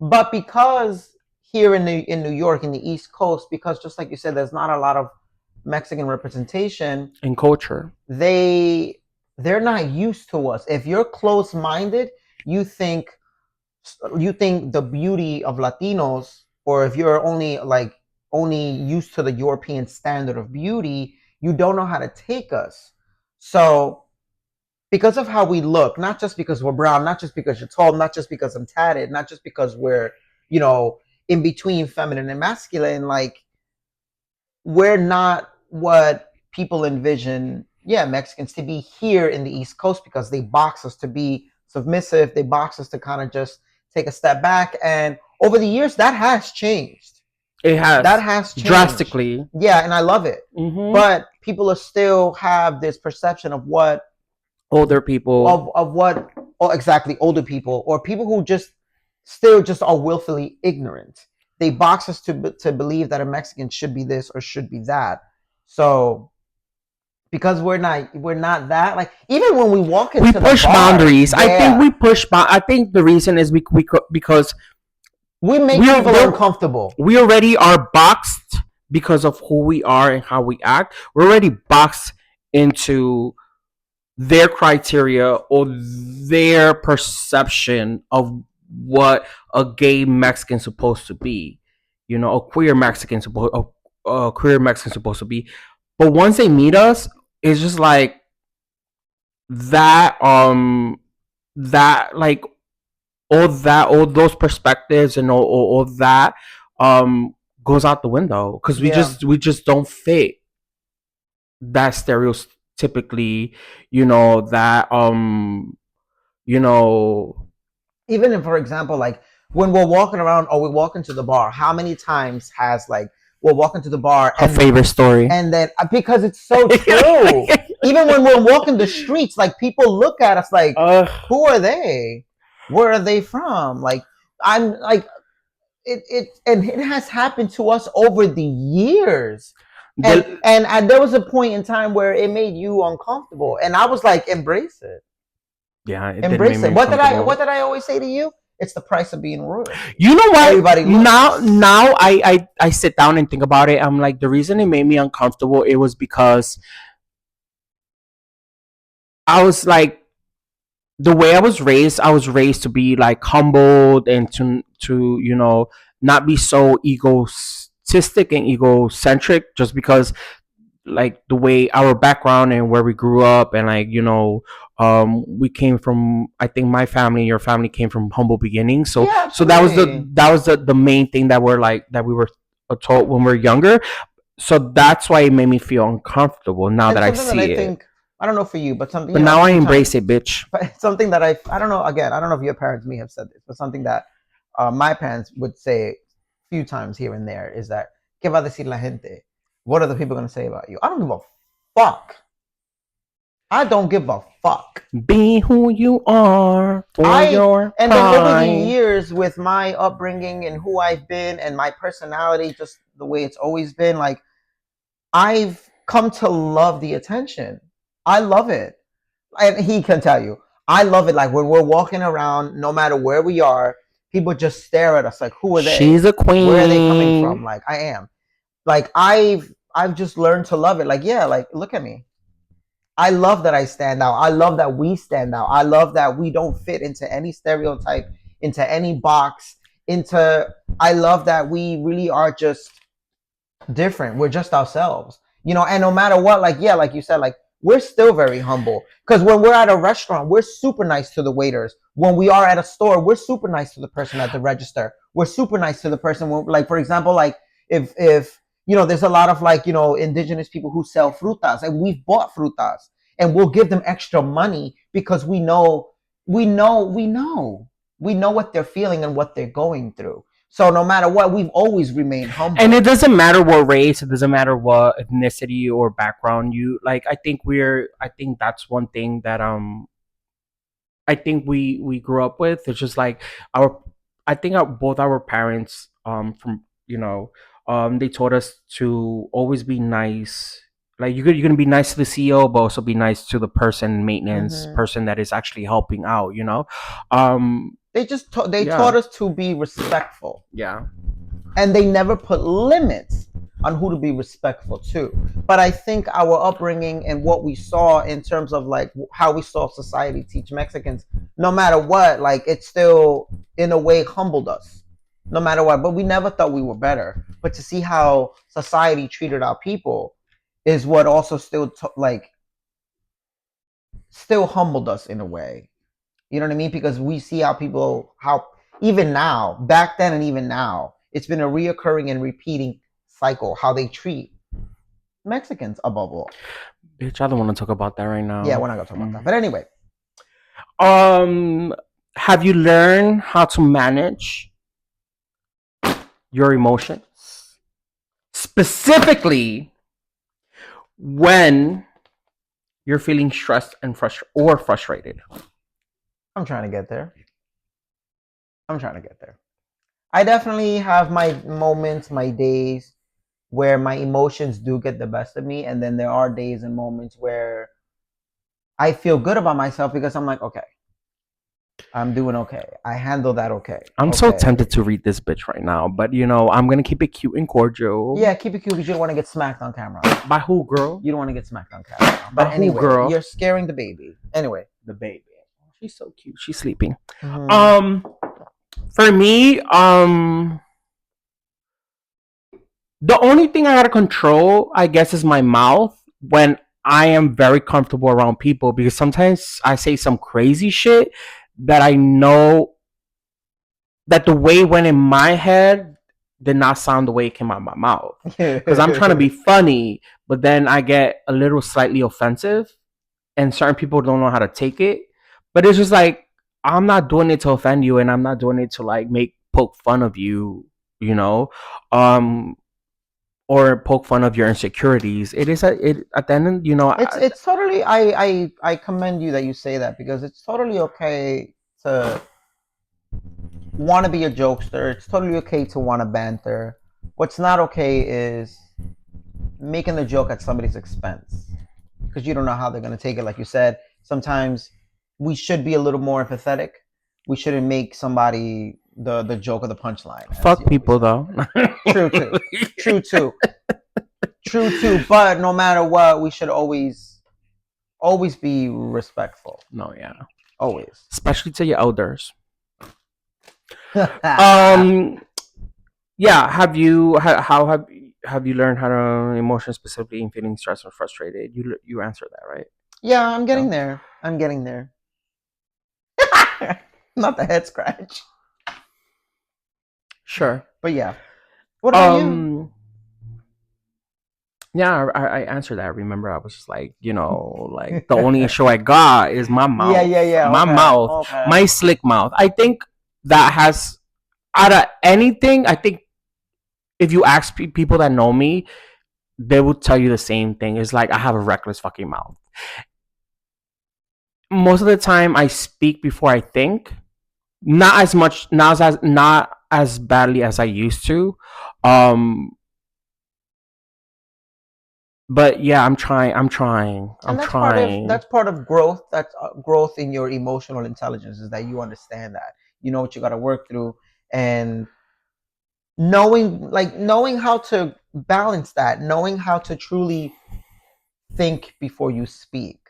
but because here in New York in the East Coast, because just like you said, there's not a lot of Mexican representation. In culture. They're not used to us. If you're close minded, you think you think the beauty of Latinos, or if you're only used to the European standard of beauty, you don't know how to take us. So because of how we look, not just because we're brown, not just because you're tall, not just because I'm tatted, not just because we're, you know, in between feminine and masculine, like we're not what people envision, yeah, Mexicans to be here in the East Coast, because they box us to be submissive. They box us to kind of just take a step back. And over the years, that has changed. It That has has changed. drastically. Yeah, and I love it. Mm-hmm. But people are still have this perception of what Older people. of what exactly older people or people who just still just are willfully ignorant. They box us to believe that a Mexican should be this or should be that. So because we're not that, like even when we walk We into the push bar, boundaries. I think yeah, we push. I think the reason is because we make we're, people we're uncomfortable. we already are boxed because of who we are and how we act. We're already boxed into their criteria or their perception of what a gay Mexican supposed to be. A queer Mexican supposed a queer Mexican supposed to be. But once they meet us, it's just like that that like all those perspectives and all that um goes out the window because we Yeah. just we just don't fit that stereotypically, that you know Even if, for example, like when we're walking around or we walk into the bar, how many times has like we're walking to the bar her favorite story. and then because it's so true. Even when we're walking the streets, like people look at us like, Ugh. who are they? Where are they from? Like I'm like and it has happened to us over the years. And there was a point in time where it made you uncomfortable, and I was like, embrace it, Yeah, it did make embrace me it. What uncomfortable. did I always say to you? It's the price of being royalty. You know what? Everybody loses. Now I sit down and think about it. I'm like, the reason it made me uncomfortable, it was because I was like, the way I was raised to be like humbled and to not be so egotistic and egocentric, just because like the way our background and where we grew up, and like we came from, I think my family and your family came from humble beginnings. So Yeah, so that was absolutely. the main thing that we were taught when we were younger. So that's why it made me feel uncomfortable now And that I something that I see it. think, I don't know for you, but something, But a now I few times, embrace it, bitch. but something that I don't know. Again, I don't know if your parents may have said this, but something that my parents would say a few times here and there is that, ¿Qué va a decir la gente? What are the people going to say about you? I don't give a fuck. I don't give a fuck. Be who you are for I your And then over the pride. years with my upbringing and who I've been and my personality, just the way it's always been, like I've come to love the attention. I love it. And he can tell you, I love it. Like when we're walking around, no matter where we are, people just stare at us like, who are they? She's a Where are they coming queen. from? Like I am. Like I've just learned to love it. Like, yeah, like look at me. I love that I stand out. I love that we stand out. I love that we don't fit into any stereotype, into any box, into I love that we really are just different. We're just ourselves. And no matter what, like yeah, like you said, like we're still very humble. Because when we're at a restaurant, we're super nice to the waiters. When we are at a store, we're super nice to the person at the register. We're super nice to the person like for example, like if there's a lot of like, indigenous people who sell frutas, and we've bought frutas, and we'll give them extra money because we know what they're feeling and what they're going through. So no matter what, we've always remained And humble. it doesn't matter what race, it doesn't matter what ethnicity or background you like. I think that's one thing that I think we grew up with. It's just like our I think both our parents from they taught us to always be nice. Like you're gonna be nice to the CEO, but also be nice to the person, maintenance Hmm. person that is actually helping out. Um, They yeah, taught us to be respectful, yeah. and they never put limits on who to be respectful to. But I think our upbringing and what we saw in terms of like how we saw society teach Mexicans, no matter what, like it still in a way humbled us, no matter what. But we never thought we were better. But to see how society treated our people is what also like still humbled us in a way. You know what I mean? Because we see how even now, back then and even now, it's been a reoccurring and repeating cycle how they treat Mexicans above all. Bitch, I don't want to talk about that right Yeah, now. we're not gonna talk about that. Mm. But anyway, Um, have you learned how to manage your emotions? Specifically, when you're feeling stressed and frustrated. I'm trying to get there. I'm trying to get there. I definitely have my moments, my days where my emotions do get the best of me, and then there are days and moments where I feel good about myself because I'm like, okay, I'm doing okay. I handle that okay. I'm so Okay. tempted to read this bitch right now, but I'm gonna keep it cute and cordial. Yeah, keep it cute because you don't want to get smacked on camera. By who, girl? You don't want to get smacked on camera. By But who, anyway, girl? you're scaring the baby. Anyway. The baby. She's so cute. She's sleeping. Mm-hmm. Um, for me, the only thing I gotta control, I guess, is my mouth when I am very comfortable around people, because sometimes I say some crazy shit that I know that the way it went in my head did not sound the way it came out of my mouth. Because I'm trying to be funny, but then I get a little slightly offensive, and certain people don't know how to take it. But it's just like, I'm not doing it to offend you, and I'm not doing it to like make poke fun of you, you know. Um, or poke fun of your insecurities. It is at the end, It's totally I commend you that you say that because it's totally okay to want to be a jokester. It's totally okay to want to banter. What's not okay is making the joke at somebody's expense, because you don't know how they're going to take it. Like you said, sometimes we should be a little more empathetic. We shouldn't make somebody the joke of the punchline, as you Fuck always people say. though. True too. True too. True too. But no matter what, we should always be respectful. No, yeah. Always. Especially to your elders. Um, yeah. How have you learned how to emotion specifically in feeling stressed or frustrated? You answered that, right? Yeah, I'm getting No? there. I'm getting there. Not the head scratch. Sure. But yeah. What about you? Um. Yeah, I answered that. Remember, I was just like, like the only issue I got is my Yeah, mouth, yeah, yeah. my Okay. mouth, Okay. my slick mouth. I think that has out of anything. I think if you ask people that know me, they will tell you the same thing. It's like I have a reckless fucking mouth. Most of the time, I speak before I think. Not as much, not as badly as I used to. Um, but yeah, I'm trying. I'm trying. I'm And that's part of trying. growth. That's growth in your emotional intelligence, is that you understand that. You know what you got to work through, and knowing how to balance that, knowing how to truly think before you speak.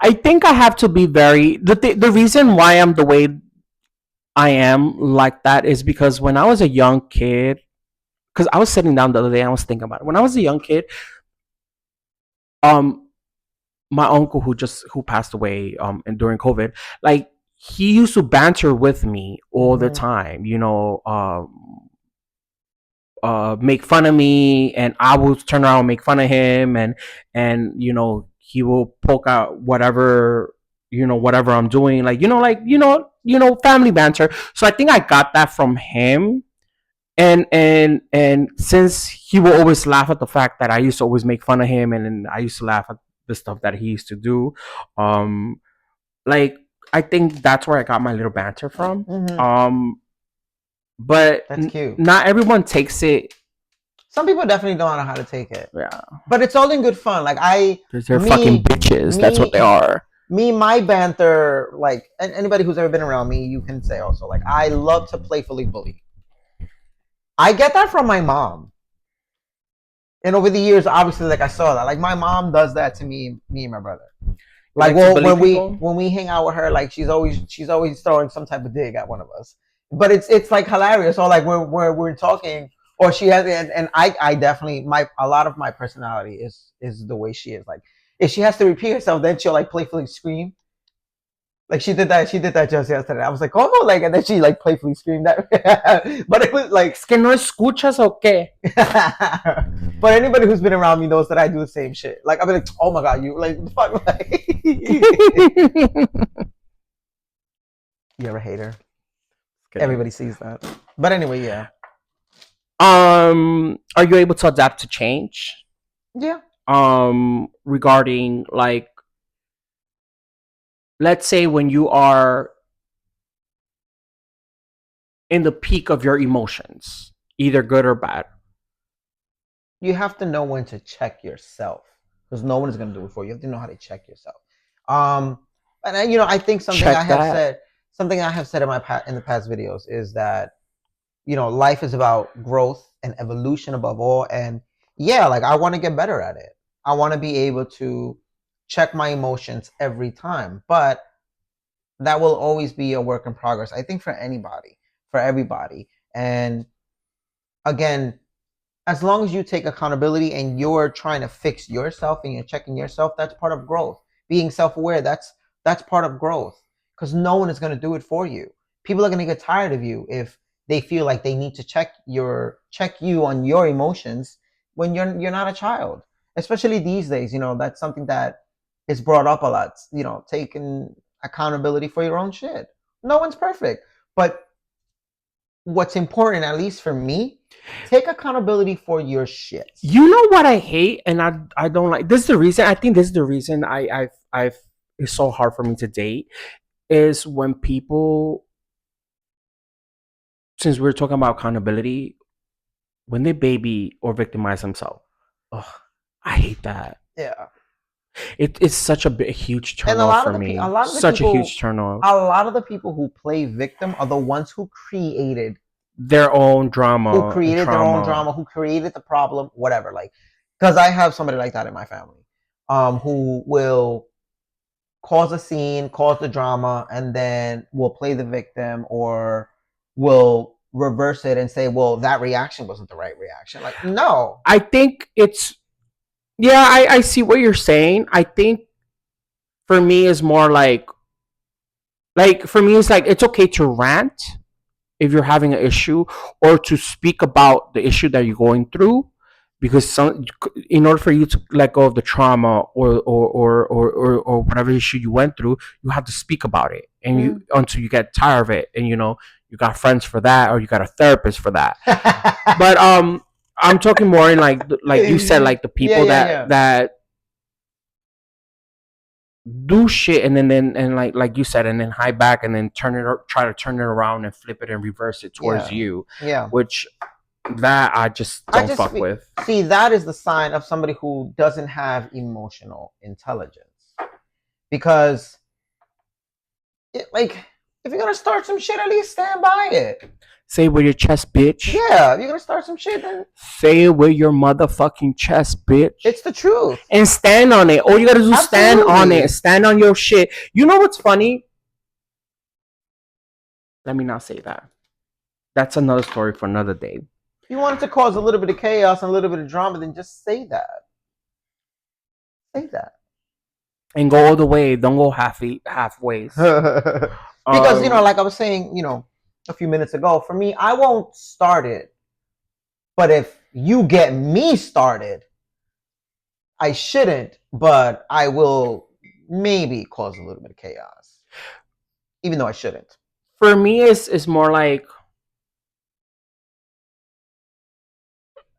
I think I have to be very the reason why I'm the way I am like that is because when I was a young kid, because I was sitting down the other day, I was thinking about it. When I was a young kid, um, my uncle who passed away and during COVID, like he used to banter with me all the Mm-hmm. time, make fun of me, and I would turn around and make fun of him, and he will poke out whatever whatever I'm doing, like family banter. So I think I got that from him, and since he will always laugh at the fact that I used to always make fun of him, and then I used to laugh at the stuff that he used to do, um, like I think that's where I got my little banter from. Mm-hmm. Um, but That's cute. not everyone takes it. Some people definitely don't know how to take it, Yeah, but it's all in good fun. Like because they're fucking me, bitches. That's what they me, are. my banter. Like, and anybody who's ever been around me, you can say also. Like, I love to playfully bully. I get that from my mom. And over the years, obviously, like I saw that. Like my mom does that to me and my brother. You Like, like to well, bully people? when we hang out with her, like she's always throwing some type of dig at one of us. But it's like hilarious. Or like we're talking, or she has, and I definitely, my a lot of my personality is the way she is. Like if she has to repeat herself, then she'll like playfully scream. Like she did that just yesterday. I was like, oh, like, and then she like playfully screamed that. But it was like, Es que no escuchas o qué? but anybody who's been around me knows that I do the same shit. Like I'll be like, oh my god, you like fuck, like you're a hater. Everybody sees that. But anyway, yeah, Are you able to adapt to change? yeah. Regarding like, let's say when you are in the peak of your emotions, either good or bad. You have to know when to check yourself, because no one is gonna do it for you. You have to know how to check yourself. Um, and I think Check that. something I have said in the past videos is that life is about growth and evolution above all. And yeah, like I want to get better at it. I want to be able to check my emotions every time, but that will always be a work in progress. I think for anybody, for everybody. And again, as long as you take accountability and you're trying to fix yourself and you're checking yourself, that's part of growth. Being self-aware, that's part of growth, because no one is going to do it for you. People are going to get tired of you if they feel like they need to check you on your emotions when you're not a child. Especially these days, that's something that is brought up a lot. Taking accountability for your own shit. No one's perfect, but what's important, at least for me, take accountability for your shit. You know what I hate, and I don't like. This is the reason. I think this is the reason I've it's so hard for me to date is when people, since we're talking about accountability, when they baby or victimize themselves. Ugh, I hate that. Yeah. It's such a huge And turn off for me. Such a huge turn off. a lot of the people who play victim are the ones Their own drama and their own trauma. drama, who created the problem, whatever. Like, because I have somebody like that in my family, who will cause a scene, cause the drama, and then will play the victim or will reverse it and say, "Well, that reaction wasn't the right reaction." Like, no. I think it's yeah, I see what you're saying. I think for me is more like for me it's like it's okay to rant if you're having an issue or to speak about the issue that you're going through because in order for you to let go of the trauma or whatever issue you went through you have to speak about it and you Mm. until you get tired of it and you got friends for that or you got a therapist for that but I'm talking more in like you said like the Yeah, people yeah, that yeah. do shit and then and like you said and then hide back and then try to turn it around and flip it and reverse it towards Yeah. you Yeah. which that I just I don't just fuck with. see that is the sign of somebody who doesn't have emotional intelligence. Because like, if you're gonna start some shit, at least stand by it. Say it with your chest, bitch. Yeah, if you're gonna start some shit, then Say it with your motherfucking chest, bitch. it's the truth. And stand on it. All you gotta do is stand on it. Stand on your shit. You know what's funny? Let me not say that. That's another story for another day. If you wanted to cause a little bit of chaos and a little bit of drama, then just say that. Say that. And go all the way. Don't go halfways. Because like I was saying, a few minutes ago, for me, I won't start it. But if you get me started, I shouldn't, but I will maybe cause a little bit of chaos, even though I shouldn't. For me, it's more like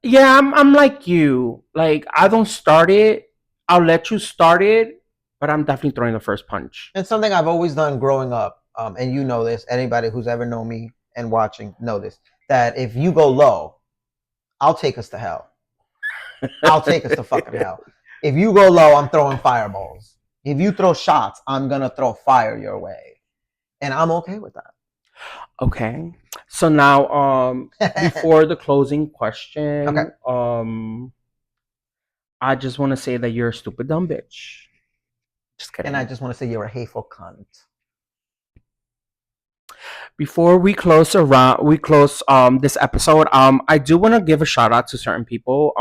yeah, I'm like you. Like I don't start it. I'll let you start it, but I'm definitely throwing the first punch. And something I've always done growing up, and you know this, anybody who's ever known me and watching know this, that if you go low, I'll take us to hell. I'll take us to fucking hell. If you go low, I'm throwing fireballs. If you throw shots, I'm gonna throw fire your way, and I'm okay with that. Okay. So now, before the closing Okay. question, I just want to say that you're a stupid dumb bitch. Just And I kidding. just want to say you're a hateful cunt. Before we close this episode, I do want to give a shout out to certain people.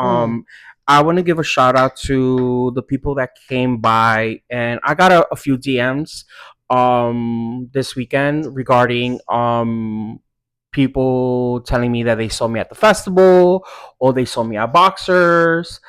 I want to give a shout out to the people that came by, and I got a few DMs this weekend regarding people telling me that they saw me at the festival or they saw me at Boxers.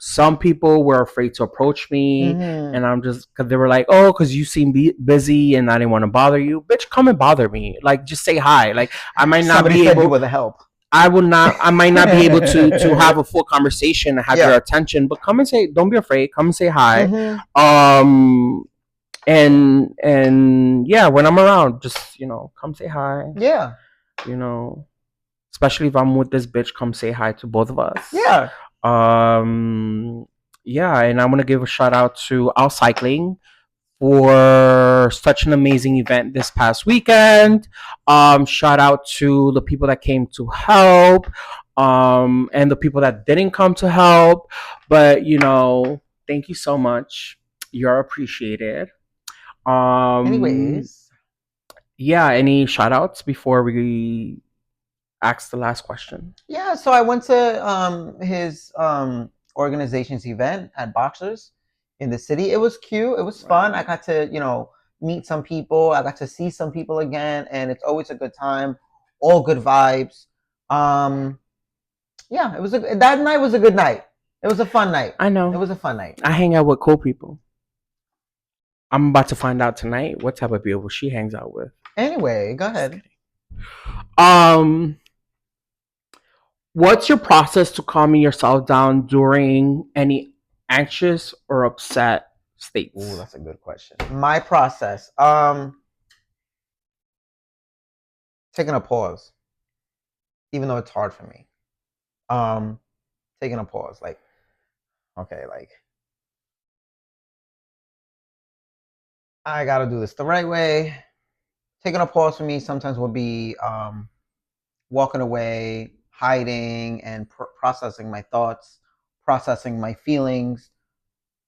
Some people were afraid to approach me, and I'm just because they were like, "Oh, because you seem busy and I didn't want to bother you." Bitch, come and bother me. Like, just say hi. Like, I might not Somebody be said you able. were the help. I will not. I might not be able to have a full conversation and have your Yeah. attention, but come and say. Don't be afraid. Come and say hi. Mhm. And yeah, when I'm around, just come say hi. Yeah. You know, especially if I'm with this bitch, come say hi to both of us. Yeah. Yeah, and I want to give a shout out to Out Cycling for such an amazing event this past weekend. Shout out to the people that came to help, and the people that didn't come to help. But thank you so much. You're appreciated. Anyways, Yeah. Any shout outs before we ask the last question? yeah, so I went to his organization's event at Boxers in the city. It was cute. It was fun. I got to, meet some people. I got to see some people again, and it's always a good time. All good vibes. Yeah, that night was a good night. It was a fun night. I know. It was a fun night. I hang out with cool people. I'm about to find out tonight what type of people she hangs out with. Anyway, go ahead. What's your process to calming yourself down during any anxious or upset states? Ooh, that's a good question. My process, taking a pause, even though it's hard for me. Taking a pause, like okay, like I gotta do this the right way. Taking a pause for me sometimes will be walking away, hiding, and processing my thoughts, processing my feelings,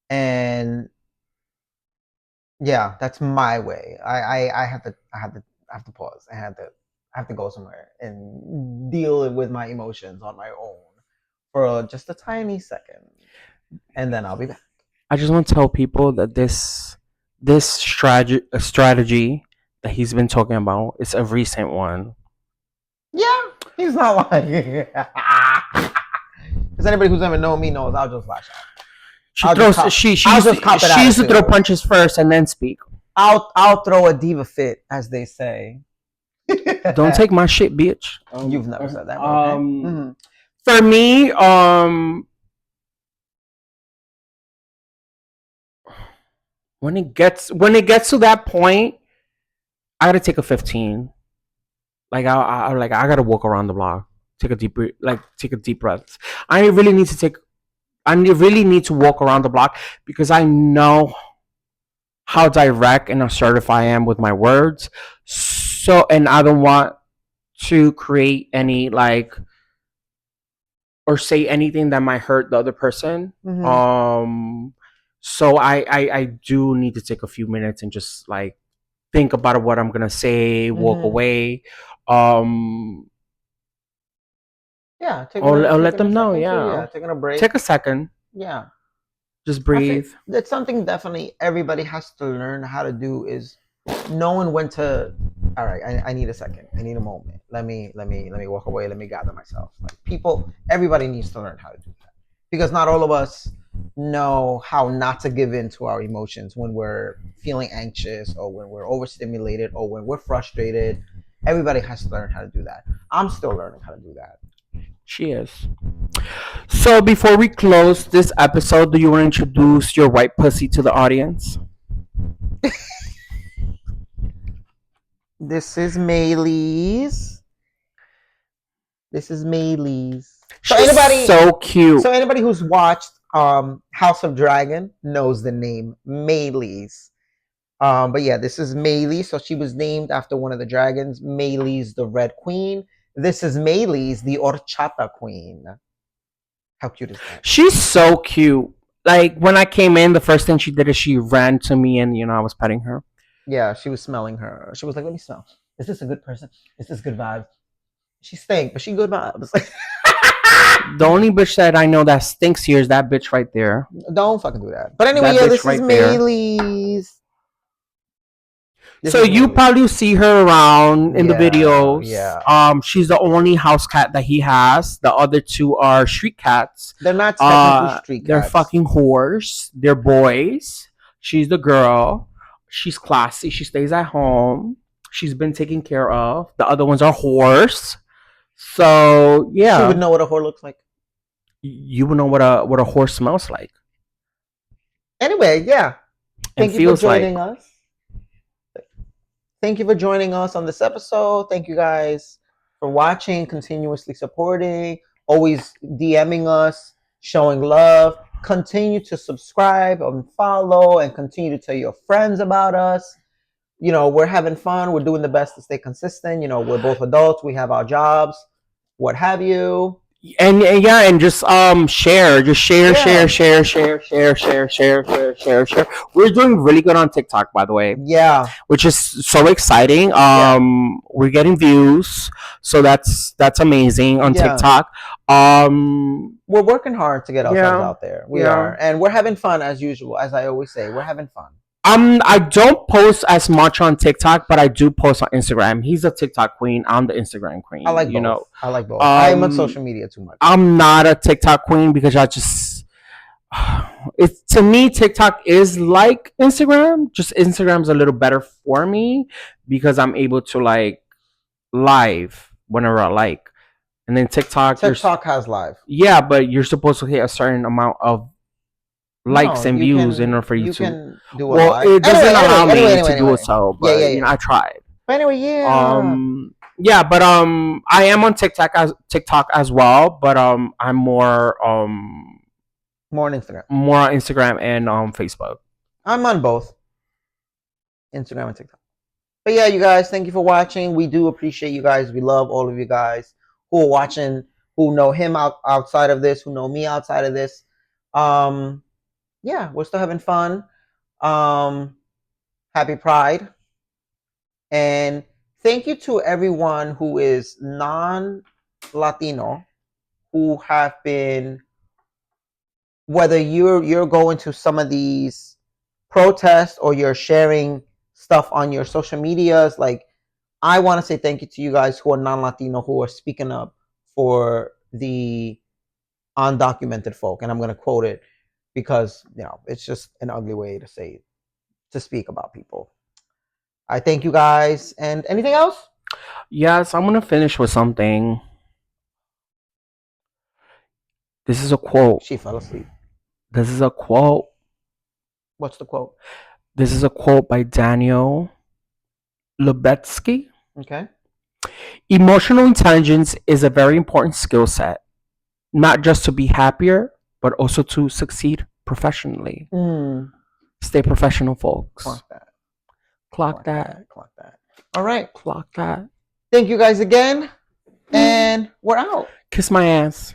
and yeah, that's my way. I have to pause. I have to go somewhere and deal with my emotions on my own for just a tiny second, and then I'll be back. I just want to tell people that this strategy that he's been talking about is a recent one. Yeah, he's not lying. Because anybody who's ever known me knows I'll just lash out. She throws. I'll just cop it she used to throw attitude. punches first and then speak. I'll throw a diva fit, as they say. Don't take my shit, bitch. You've never said that. Okay. Mm-hmm. For me, when it gets to that point, I gotta take a 15. Like I gotta walk around the block, take a deep breath. I really need to take. I really need to walk around the block because I know how direct and assertive I am with my words. So, and I don't want to create any like or say anything that might hurt the other person. So I do need to take a few minutes and just like think about what I'm gonna say, walk away. Yeah, Or let them know. Yeah, taking a break. take a second. Yeah, Just breathe. That's something definitely everybody has to learn how to do is knowing when to. All right, I need a second. I need a moment. Let me walk away. Let me gather myself. Like everybody needs to learn how to do that because not all of us know how not to give in to our emotions when we're feeling anxious or when we're overstimulated or when we're frustrated. Everybody has to learn how to do that. I'm still learning how to do that. She is. So before we close this episode, do you want to introduce your white pussy to the audience? This is Maylee's. She's so cute. So anybody who's watched House of Dragon knows the name Maylee's. But yeah, this is Maylee. So she was named after one of the dragons. Maylee's the Red Queen. This is Maylee's the Horchata Queen. How cute is that? She's so cute. Like when I came in, the first thing she did is she ran to me and I was petting her. Yeah, she was smelling her. She was like, "Let me smell. Is this a good person? Is this good vibes?" She stank, but she good vibes. The only bitch that I know that stinks here is that bitch right there. Don't fucking do that. But anyway, yeah, this is Maylee's. So you probably see her around in the videos. Yeah. She's the only house cat that he has. The other two are street cats. They're not technically street cats. They're fucking whores. They're boys. She's the girl. She's classy. She stays at home. She's been taken care of. The other ones are whores. So yeah, she would know what a whore looks like. You would know what a whore smells like. Anyway, yeah. Thank you for joining us. Thank you for joining us on this episode. Thank you guys for watching, continuously supporting, always DMing us, showing love. Continue to subscribe and follow and continue to tell your friends about us. We're having fun. We're doing the best to stay consistent. We're both adults. We have our jobs, what have you. And yeah, and just share. We're doing really good on TikTok, by the way. Yeah, which is so exciting. We're getting views, so that's amazing on TikTok. We're working hard to get ourselves out there. We are, and we're having fun as usual. As I always say, we're having fun. I don't post as much on TikTok, but I do post on Instagram. He's a TikTok queen. I'm the Instagram queen. I like both. I like both. I'm on social media too much. I'm not a TikTok queen because I just to me TikTok is like Instagram. Just Instagram's a little better for me because I'm able to like live whenever I like, and then TikTok has live. Yeah, but you're supposed to hit a certain amount of likes and views in order for you to. Can do live. It doesn't allow me to do it, so but I tried. But anyway, yeah, but I am on TikTok as well, but I'm more More on Instagram. More on Instagram and on Facebook. I'm on both Instagram and TikTok. But yeah, you guys, thank you for watching. We do appreciate you guys. We love all of you guys who are watching, who know him outside of this, who know me outside of this. Yeah, we're still having fun. Happy Pride. And thank you to everyone who is non-Latino who have been, whether you're going to some of these protests or you're sharing stuff on your social medias, like I want to say thank you to you guys who are non-Latino who are speaking up for the undocumented folk, and I'm going to quote it because it's just an ugly way to say it, to speak about people. I thank you guys. And anything else? Yes, I'm gonna finish with something. This is a quote. She fell asleep. This is a quote. What's the quote? This is a quote by Daniel Lubetsky. Okay. Emotional intelligence is a very important skill set, not just to be happier, but also to succeed professionally. Stay professional, folks. Clock that. Clock that. Clock that. All right. Clock that. Thank you guys again. And we're out. Kiss my ass.